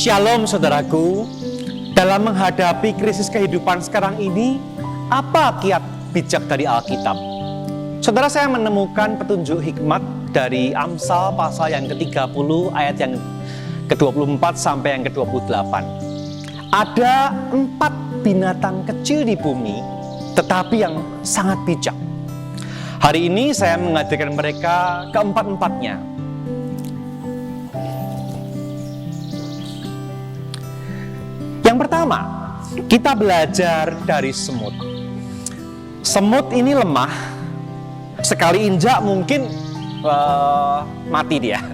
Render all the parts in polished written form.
Shalom saudaraku. Dalam menghadapi krisis kehidupan sekarang ini, apa kiat bijak dari Alkitab? Saudara, saya menemukan petunjuk hikmat dari Amsal pasal yang ke-30 ayat yang ke-24 sampai yang ke-28. Ada 4 binatang kecil di bumi, tetapi yang sangat bijak. Hari ini saya mengajarkan mereka keempat-empatnya. Yang pertama, kita belajar dari semut. Semut ini lemah, sekali injak mungkin mati dia.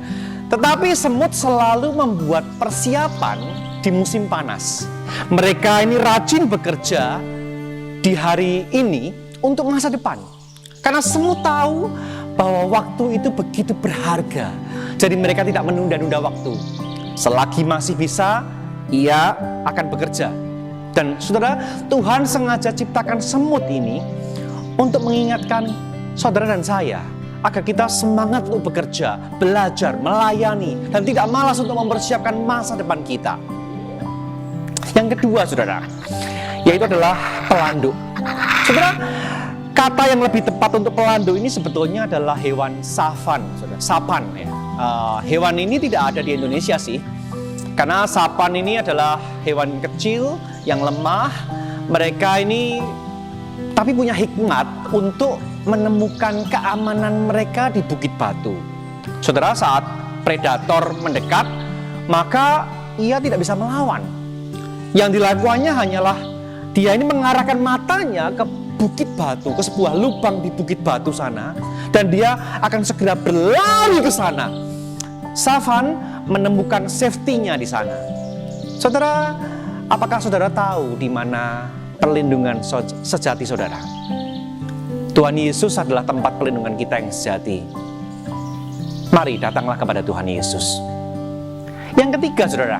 Tetapi semut selalu membuat persiapan di musim panas. Mereka ini rajin bekerja di hari ini untuk masa depan. Karena semut tahu bahwa waktu itu begitu berharga. Jadi mereka tidak menunda-nunda waktu. Selagi masih bisa, ia akan bekerja. Dan saudara, Tuhan sengaja ciptakan semut ini untuk mengingatkan saudara dan saya agar kita semangat untuk bekerja, belajar, melayani, dan tidak malas untuk mempersiapkan masa depan kita. Yang kedua, saudara, yaitu adalah pelanduk. Saudara, kata yang lebih tepat untuk pelanduk ini sebetulnya adalah hewan savan, saudara. Sapan ya. Hewan ini tidak ada di Indonesia sih. Karena sapan ini adalah hewan kecil yang lemah. Mereka ini tapi punya hikmat untuk menemukan keamanan mereka di bukit batu. Saudara, saat predator mendekat, maka ia tidak bisa melawan. Yang dilakukannya hanyalah dia ini mengarahkan matanya ke bukit batu, ke sebuah lubang di bukit batu sana, dan dia akan segera berlari ke sana. Savan menemukan safety-nya di sana. Saudara, apakah saudara tahu di mana perlindungan sejati saudara? Tuhan Yesus adalah tempat perlindungan kita yang sejati. Mari datanglah kepada Tuhan Yesus. Yang ketiga, saudara.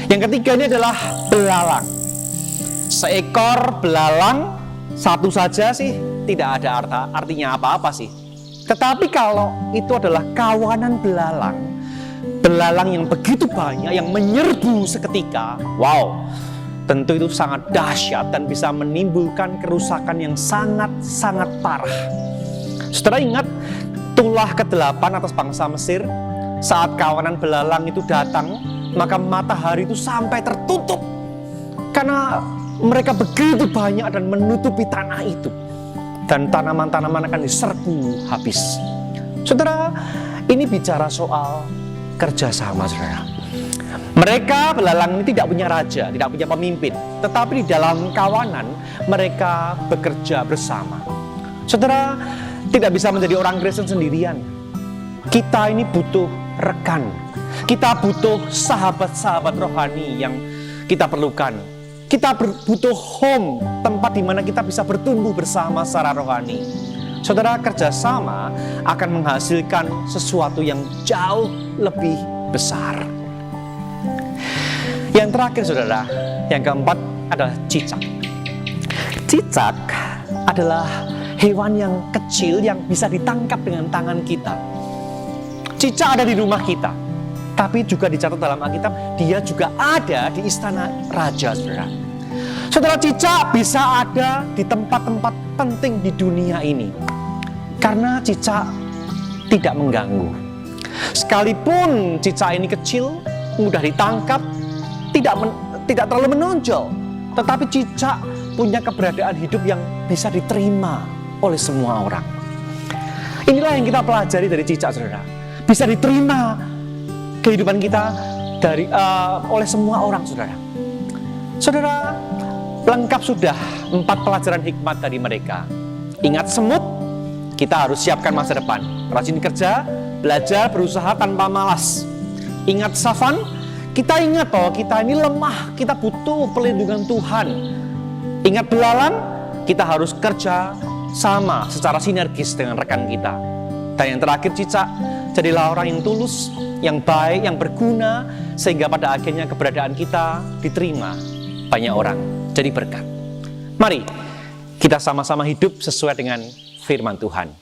Yang ketiga ini adalah belalang. Seekor belalang satu saja sih tidak ada artinya apa-apa sih. Tetapi kalau itu adalah kawanan belalang yang begitu banyak, yang menyerbu seketika, wow, tentu itu sangat dahsyat dan bisa menimbulkan kerusakan yang sangat-sangat parah. Saudara ingat tulah ke-8 atas bangsa Mesir, saat kawanan belalang itu datang, maka matahari itu sampai tertutup karena mereka begitu banyak dan menutupi tanah itu, dan tanaman-tanaman akan diserbu habis. Saudara, ini bicara soal kerjasama, saudara. Mereka belalang ini tidak punya raja, tidak punya pemimpin, tetapi di dalam kawanan mereka bekerja bersama. Saudara, tidak bisa menjadi orang Kristen sendirian. Kita ini butuh rekan. Kita butuh sahabat-sahabat rohani yang kita perlukan. Kita butuh home, tempat di mana kita bisa bertumbuh bersama secara rohani. Saudara, kerjasama akan menghasilkan sesuatu yang jauh lebih besar. Yang terakhir, saudara, yang keempat adalah cicak. Cicak adalah hewan yang kecil yang bisa ditangkap dengan tangan kita. Cicak ada di rumah kita, tapi juga dicatat dalam Alkitab, dia juga ada di istana raja, saudara. Saudara, cicak bisa ada di tempat-tempat penting di dunia ini, karena cicak tidak mengganggu. Sekalipun cicak ini kecil, mudah ditangkap, tidak terlalu menonjol, tetapi cicak punya keberadaan hidup yang bisa diterima oleh semua orang. Inilah yang kita pelajari dari cicak, saudara. Bisa diterima kehidupan kita oleh semua orang, saudara. Saudara, lengkap sudah 4 pelajaran hikmat dari mereka. Ingat semut, kita harus siapkan masa depan. Rajin kerja, belajar, berusaha tanpa malas. Ingat savan, kita ingat bahwa kita ini lemah, kita butuh perlindungan Tuhan. Ingat belalang, kita harus kerja sama secara sinergis dengan rekan kita. Dan yang terakhir, cicak, jadilah orang yang tulus, yang baik, yang berguna, sehingga pada akhirnya keberadaan kita diterima banyak orang, jadi berkat. Mari kita sama-sama hidup sesuai dengan firman Tuhan.